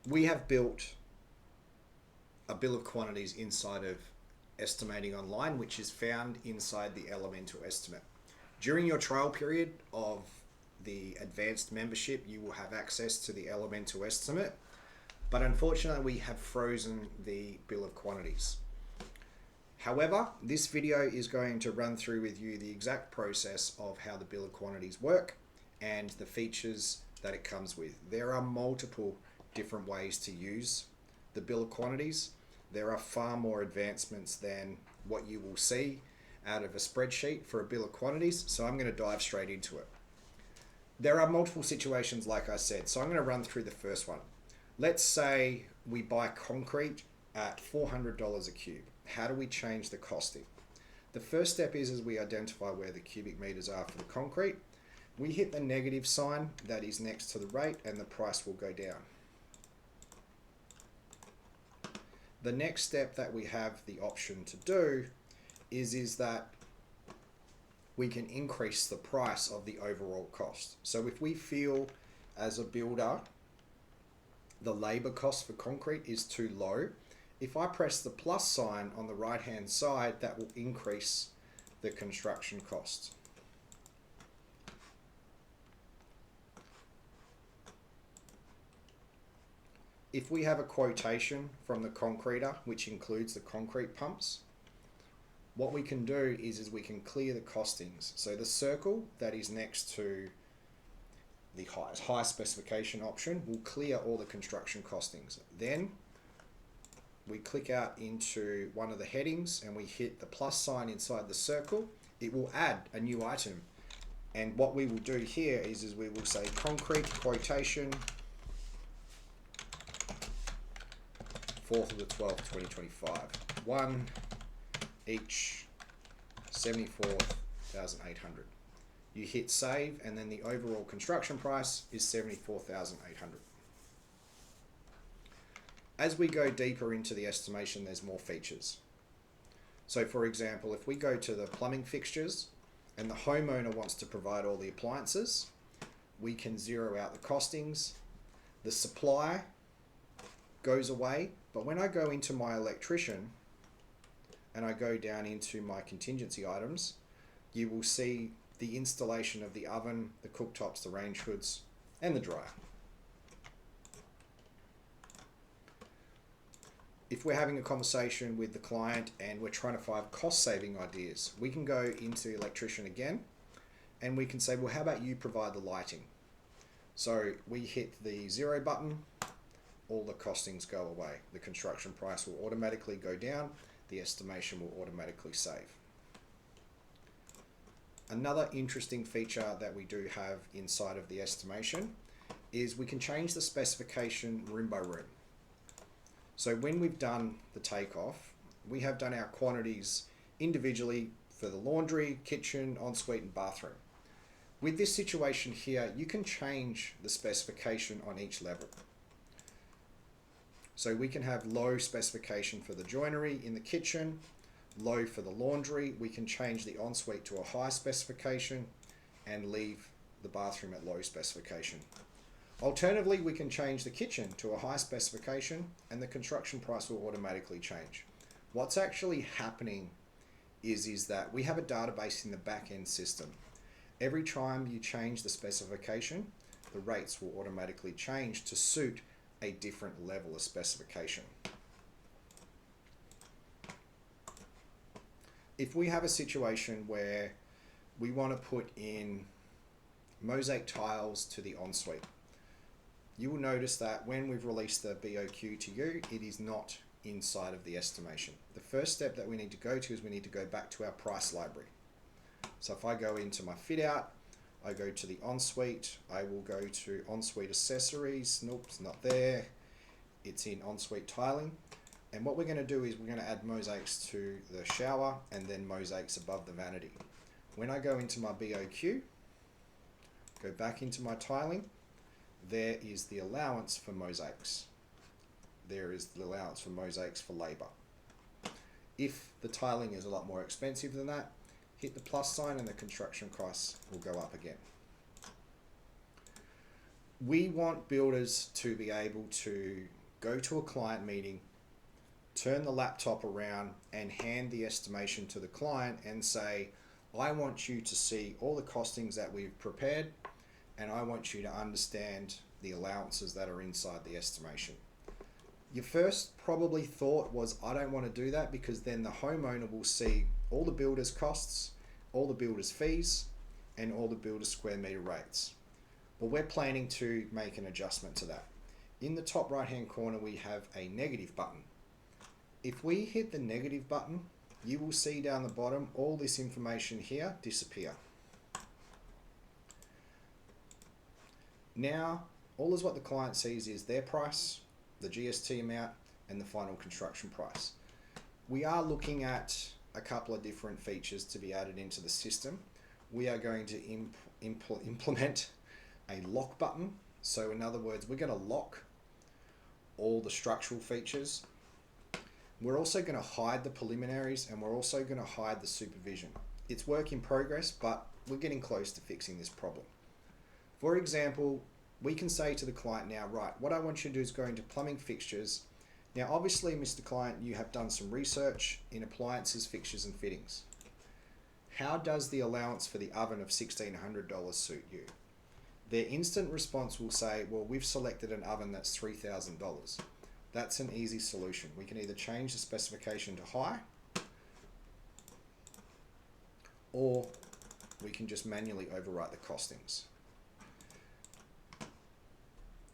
we have built a bill of quantities inside of EstimatingOnline, which is found inside the Elemental Estimate. During your trial period of the advanced membership, you will have access to the Elemental Estimate, but unfortunately we have frozen the bill of quantities. However, this video is going to run through with you the exact process of how the bill of quantities work and the features that it comes with. There are multiple different ways to use the bill of quantities. There are far more advancements than what you will see out of a spreadsheet for a bill of quantities, so I'm going to dive straight into it. There are multiple situations, like I said, so I'm going to run through the first one. Let's say we buy concrete at $400 a cube. How do we change the costing? The first step is we identify where the cubic meters are for the concrete. We hit the negative sign that is next to the rate and the price will go down. The next step that we have the option to do is that we can increase the price of the overall cost. So if we feel as a builder the labor cost for concrete is too low, if I press the plus sign on the right hand side, that will increase the construction cost. If we have a quotation from the concreter, which includes the concrete pumps, what we can do is we can clear the costings. So the circle that is next to the high specification option will clear all the construction costings. Then we click out into one of the headings and we hit the plus sign inside the circle. It will add a new item. And what we will do here is we will say concrete quotation 4th of the 12th, 2025. One each, 74,800. You hit save and then the overall construction price is 74,800. As we go deeper into the estimation, there's more features. So for example, if we go to the plumbing fixtures and the homeowner wants to provide all the appliances, we can zero out the costings. The supply goes away, but when I go into my electrician and I go down into my contingency items, you will see the installation of the oven, the cooktops, the range hoods, and the dryer. If we're having a conversation with the client and we're trying to find cost saving ideas, we can go into the electrician again and we can say, well, how about you provide the lighting? So we hit the 0 button, all the costings go away. The construction price will automatically go down, the estimation will automatically save. Another interesting feature that we do have inside of the estimation is we can change the specification room by room. So when we've done the takeoff, we have done our quantities individually for the laundry, kitchen, ensuite, and bathroom. With this situation here, you can change the specification on each level. So we can have low specification for the joinery in the kitchen, low for the laundry. We can change the ensuite to a high specification and leave the bathroom at low specification. Alternatively, we can change the kitchen to a high specification and the construction price will automatically change. What's actually happening is that we have a database in the back-end system. Every time you change the specification, the rates will automatically change to suit a different level of specification. If we have a situation where we want to put in mosaic tiles to the ensuite, you will notice that when we've released the BOQ to you, it is not inside of the estimation. The first step that we need to go to is we need to go back to our price library. So if I go into my fit out, I go to the ensuite, I will go to ensuite accessories. Nope, it's not there. It's in ensuite tiling. And what we're going to do is we're going to add mosaics to the shower and then mosaics above the vanity. When I go into my BOQ, go back into my tiling, there is the allowance for mosaics. There is the allowance for mosaics for labor. If the tiling is a lot more expensive than that, hit the plus sign and the construction price will go up again. We want builders to be able to go to a client meeting, turn the laptop around and hand the estimation to the client and say, I want you to see all the costings that we've prepared, and I want you to understand the allowances that are inside the estimation. Your first probably thought was, I don't want to do that, because then the homeowner will see all the builder's costs, all the builder's fees, and all the builder's square meter rates. Well, we're planning to make an adjustment to that. In the top right hand corner, we have a negative button. If we hit the negative button, you will see down the bottom all this information here disappear. Now, all is what the client sees is their price, the GST amount, and the final construction price. We are looking at a couple of different features to be added into the system. We are going to implement a lock button. So in other words, we're going to lock all the structural features. We're also going to hide the preliminaries, and we're also going to hide the supervision. It's work in progress, but we're getting close to fixing this problem. For example, we can say to the client now, right, what I want you to do is go into plumbing fixtures. Now, obviously, Mr. Client, you have done some research in appliances, fixtures, and fittings. How does the allowance for the oven of $1,600 suit you? Their instant response will say, well, we've selected an oven that's $3,000. That's an easy solution. We can either change the specification to high, or we can just manually overwrite the costings.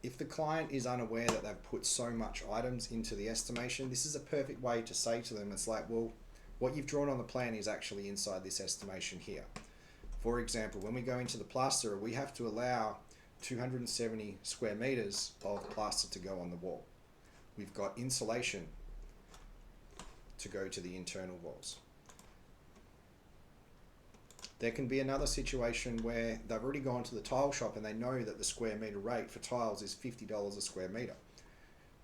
If the client is unaware that they've put so much items into the estimation, this is a perfect way to say to them, it's like, well, what you've drawn on the plan is actually inside this estimation here. For example, when we go into the plasterer, we have to allow 270 square meters of plaster to go on the wall. We've got insulation to go to the internal walls. There can be another situation where they've already gone to the tile shop and they know that the square meter rate for tiles is $50 a square meter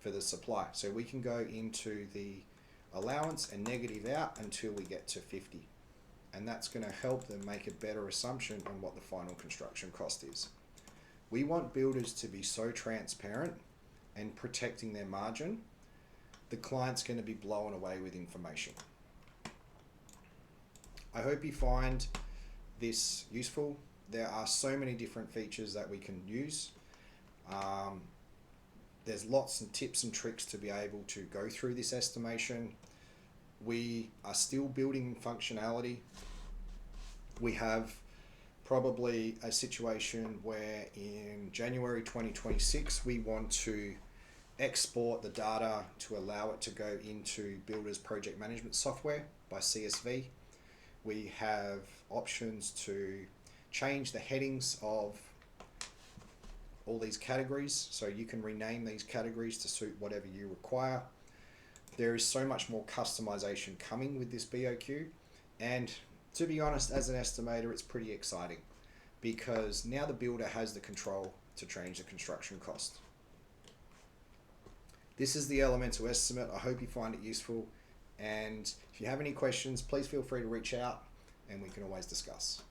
for the supply. So we can go into the allowance and negative out until we get to 50. And that's going to help them make a better assumption on what the final construction cost is. We want builders to be so transparent and protecting their margin. The client's going to be blown away with information. I hope you find this useful. There are so many different features that we can use. There's lots of tips and tricks to be able to go through this estimation. We are still building functionality. We have probably a situation where in January 2026 we want to export the data to allow it to go into Builders Project Management Software by CSV. We have options to change the headings of all these categories, so you can rename these categories to suit whatever you require. There is so much more customization coming with this BOQ, and to be honest, as an estimator, it's pretty exciting because now the builder has the control to change the construction cost. This is the Elemental Estimate. I hope you find it useful, and if you have any questions, please feel free to reach out and we can always discuss.